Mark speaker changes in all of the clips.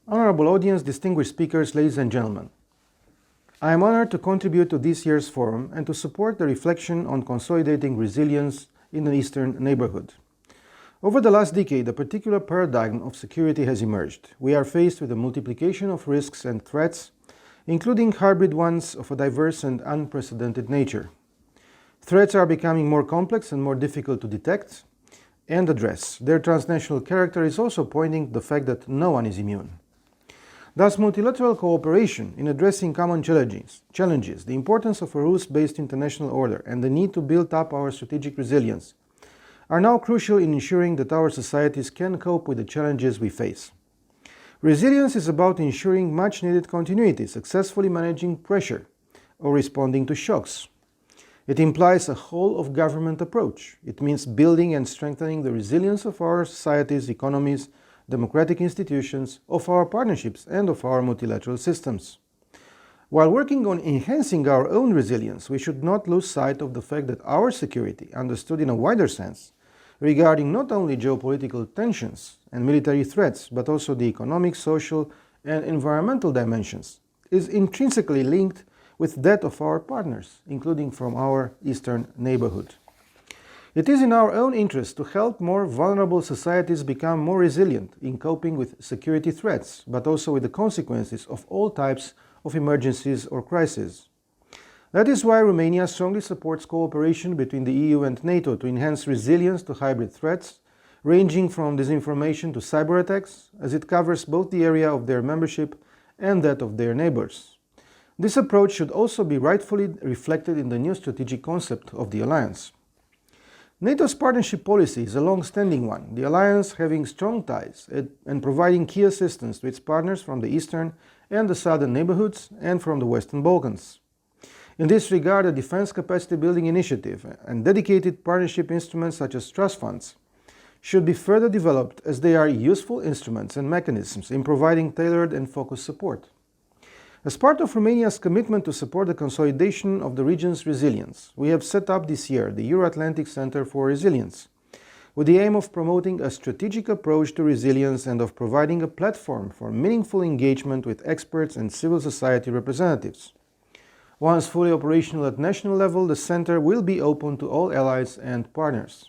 Speaker 1: Honorable audience, distinguished speakers, ladies and gentlemen. I am honored to contribute to this year's forum and to support the reflection on consolidating resilience in the Eastern Neighbourhood. Over the last decade, a particular paradigm of security has emerged. We are faced with a multiplication of risks and threats, including hybrid ones of a diverse and unprecedented nature. Threats are becoming more complex and more difficult to detect and address. Their transnational character is also pointing to the fact that no one is immune. Thus, multilateral cooperation in addressing common challenges, the importance of a rules-based international order, and the need to build up our strategic resilience are now crucial in ensuring that our societies can cope with the challenges we face. Resilience is about ensuring much-needed continuity, successfully managing pressure, or responding to shocks. It implies a whole-of-government approach. It means building and strengthening the resilience of our societies, economies, democratic institutions, of our partnerships, and of our multilateral systems. While working on enhancing our own resilience, we should not lose sight of the fact that our security, understood in a wider sense, regarding not only geopolitical tensions and military threats, but also the economic, social, and environmental dimensions, is intrinsically linked with that of our partners, including from our Eastern Neighbourhood. It is in our own interest to help more vulnerable societies become more resilient in coping with security threats, but also with the consequences of all types of emergencies or crises. That is why Romania strongly supports cooperation between the EU and NATO to enhance resilience to hybrid threats, ranging from disinformation to cyber attacks, as it covers both the area of their membership and that of their neighbors. This approach should also be rightfully reflected in the new strategic concept of the alliance. NATO's partnership policy is a long-standing one, the alliance having strong ties and providing key assistance to its partners from the eastern and the southern neighborhoods and from the Western Balkans. In this regard, a defense capacity building initiative and dedicated partnership instruments such as trust funds should be further developed, as they are useful instruments and mechanisms in providing tailored and focused support. As part of Romania's commitment to support the consolidation of the region's resilience, we have set up this year the Euro-Atlantic Center for Resilience, with the aim of promoting a strategic approach to resilience and of providing a platform for meaningful engagement with experts and civil society representatives. Once fully operational at national level, the center will be open to all allies and partners.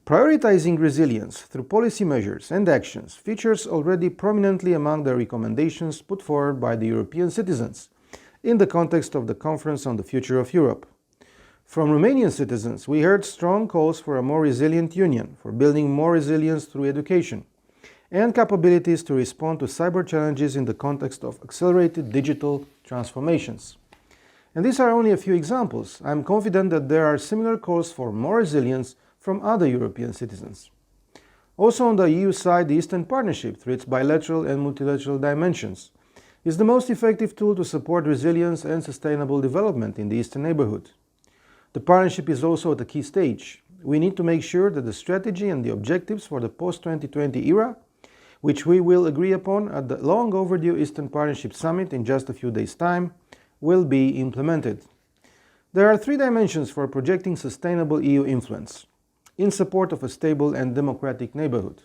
Speaker 1: Prioritizing resilience through policy measures and actions features already prominently among the recommendations put forward by the European citizens in the context of the Conference on the Future of Europe. From Romanian citizens, we heard strong calls for a more resilient union, for building more resilience through education, and capabilities to respond to cyber challenges in the context of accelerated digital transformations. And these are only a few examples. I am confident that there are similar calls for more resilience from other European citizens. Also on the EU side, the Eastern Partnership, through its bilateral and multilateral dimensions, is the most effective tool to support resilience and sustainable development in the Eastern Neighbourhood. The partnership is also at a key stage. We need to make sure that the strategy and the objectives for the post-2020 era, which we will agree upon at the long overdue Eastern Partnership Summit in just a few days' time, will be implemented. There are three dimensions for projecting sustainable EU influence in support of a stable and democratic neighborhood.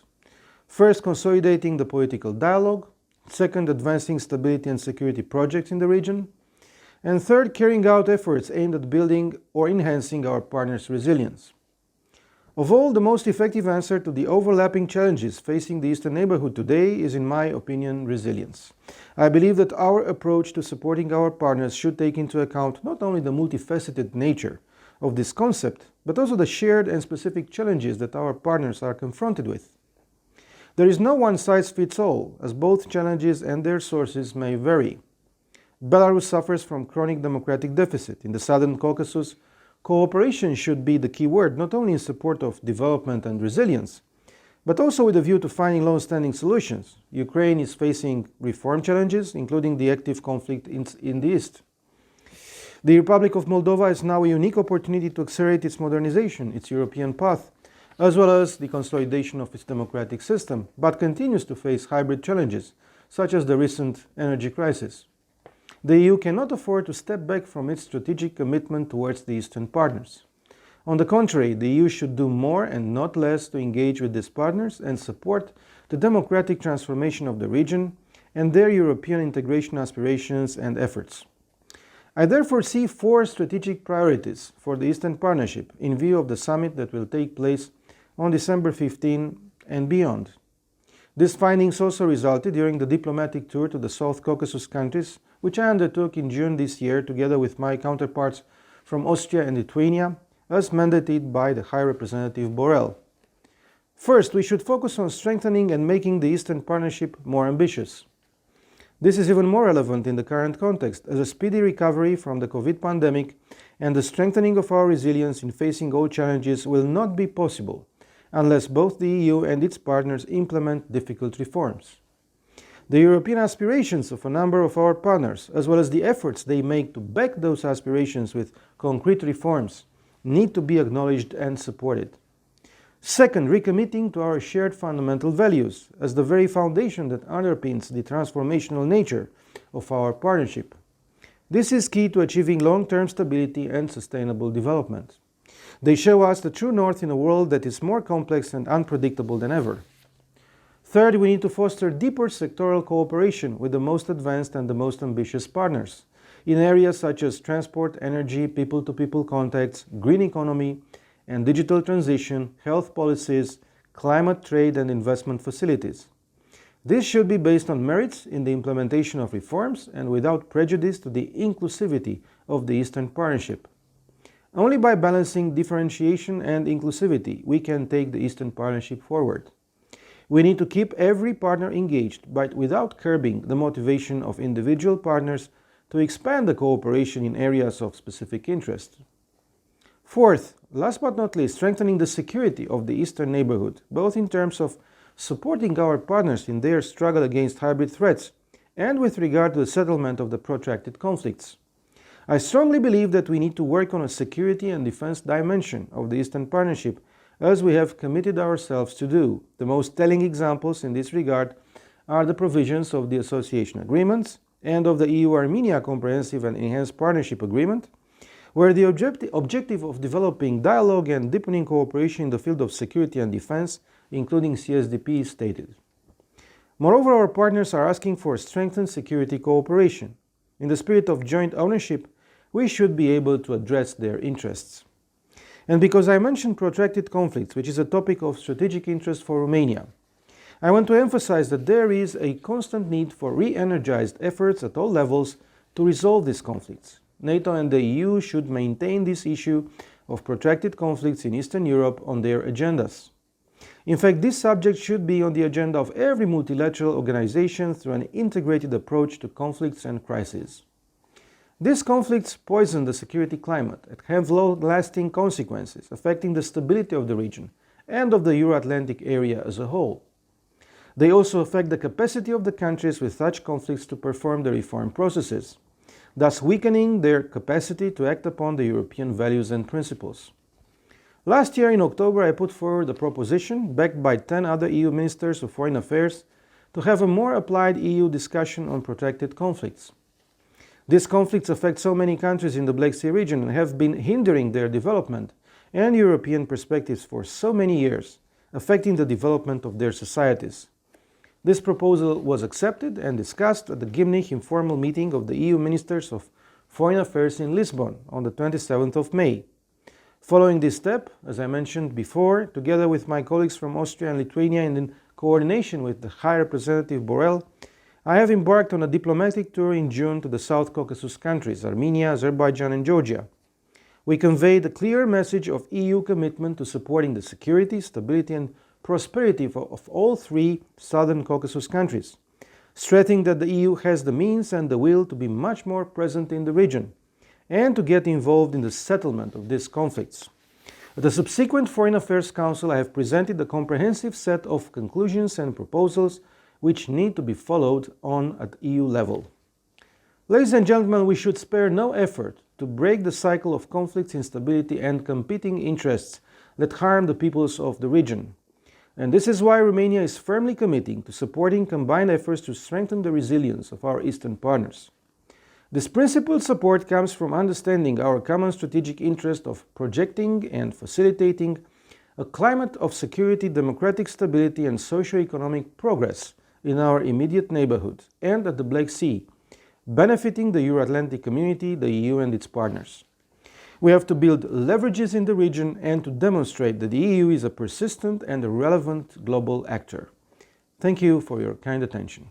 Speaker 1: First, consolidating the political dialogue. Second, advancing stability and security projects in the region. And third, carrying out efforts aimed at building or enhancing our partners' resilience. Of all, the most effective answer to the overlapping challenges facing the Eastern Neighbourhood today is, in my opinion, resilience. I believe that our approach to supporting our partners should take into account not only the multifaceted nature of this concept, but also the shared and specific challenges that our partners are confronted with. There is no one-size-fits-all, as both challenges and their sources may vary. Belarus suffers from chronic democratic deficit. In the Southern Caucasus, cooperation should be the key word, not only in support of development and resilience, but also with a view to finding long-standing solutions. Ukraine is facing reform challenges, including the active conflict in the east. The Republic of Moldova is now a unique opportunity to accelerate its modernization, its European path, as well as the consolidation of its democratic system, but continues to face hybrid challenges, such as the recent energy crisis. The EU cannot afford to step back from its strategic commitment towards the Eastern partners. On the contrary, the EU should do more and not less to engage with these partners and support the democratic transformation of the region and their European integration aspirations and efforts. I therefore see 4 strategic priorities for the Eastern Partnership in view of the summit that will take place on December 15 and beyond. These findings also resulted during the diplomatic tour to the South Caucasus countries, which I undertook in June this year together with my counterparts from Austria and Lithuania, as mandated by the High Representative Borrell. First, we should focus on strengthening and making the Eastern Partnership more ambitious. This is even more relevant in the current context, as a speedy recovery from the COVID pandemic and the strengthening of our resilience in facing all challenges will not be possible unless both the EU and its partners implement difficult reforms. The European aspirations of a number of our partners, as well as the efforts they make to back those aspirations with concrete reforms, need to be acknowledged and supported. Second, recommitting to our shared fundamental values as the very foundation that underpins the transformational nature of our partnership. This is key to achieving long-term stability and sustainable development. They show us the true north in a world that is more complex and unpredictable than ever. Third, we need to foster deeper sectoral cooperation with the most advanced and the most ambitious partners in areas such as transport, energy, people-to-people contacts, green economy, and digital transition, health policies, climate trade and investment facilities. This should be based on merits in the implementation of reforms and without prejudice to the inclusivity of the Eastern Partnership. Only by balancing differentiation and inclusivity we can take the Eastern Partnership forward. We need to keep every partner engaged, but without curbing the motivation of individual partners to expand the cooperation in areas of specific interest. Fourth, last but not least, strengthening the security of the Eastern Neighbourhood, both in terms of supporting our partners in their struggle against hybrid threats and with regard to the settlement of the protracted conflicts. I strongly believe that we need to work on a security and defense dimension of the Eastern Partnership, as we have committed ourselves to do. The most telling examples in this regard are the provisions of the association agreements and of the EU-Armenia Comprehensive and Enhanced Partnership Agreement, where the objective of developing dialogue and deepening cooperation in the field of security and defense, including CSDP, is stated. Moreover, our partners are asking for strengthened security cooperation. In the spirit of joint ownership, we should be able to address their interests. And because I mentioned protracted conflicts, which is a topic of strategic interest for Romania, I want to emphasize that there is a constant need for re-energized efforts at all levels to resolve these conflicts. NATO and the EU should maintain this issue of protracted conflicts in Eastern Europe on their agendas. In fact, this subject should be on the agenda of every multilateral organization through an integrated approach to conflicts and crises. These conflicts poison the security climate and have long-lasting consequences, affecting the stability of the region and of the Euro-Atlantic area as a whole. They also affect the capacity of the countries with such conflicts to perform the reform processes, thus weakening their capacity to act upon the European values and principles. Last year in October, I put forward a proposition, backed by 10 other EU ministers of foreign affairs, to have a more applied EU discussion on protracted conflicts. These conflicts affect so many countries in the Black Sea region and have been hindering their development and European perspectives for so many years, affecting the development of their societies. This proposal was accepted and discussed at the Gymnich informal meeting of the EU Ministers of Foreign Affairs in Lisbon on the 27th of May. Following this step, as I mentioned before, together with my colleagues from Austria and Lithuania and in coordination with the High Representative Borrell, I have embarked on a diplomatic tour in June to the South Caucasus countries, Armenia, Azerbaijan and Georgia. We conveyed a clear message of EU commitment to supporting the security, stability and prosperity of all 3 Southern Caucasus countries, stressing that the EU has the means and the will to be much more present in the region and to get involved in the settlement of these conflicts. At the subsequent Foreign Affairs Council, I have presented a comprehensive set of conclusions and proposals which need to be followed on at EU level. Ladies and gentlemen, we should spare no effort to break the cycle of conflicts, instability and competing interests that harm the peoples of the region. And this is why Romania is firmly committing to supporting combined efforts to strengthen the resilience of our Eastern partners. This principled support comes from understanding our common strategic interest of projecting and facilitating a climate of security, democratic stability and socio-economic progress in our immediate neighborhood and at the Black Sea, benefiting the Euro-Atlantic community, the EU and its partners. We have to build leverages in the region and to demonstrate that the EU is a persistent and a relevant global actor. Thank you for your kind attention.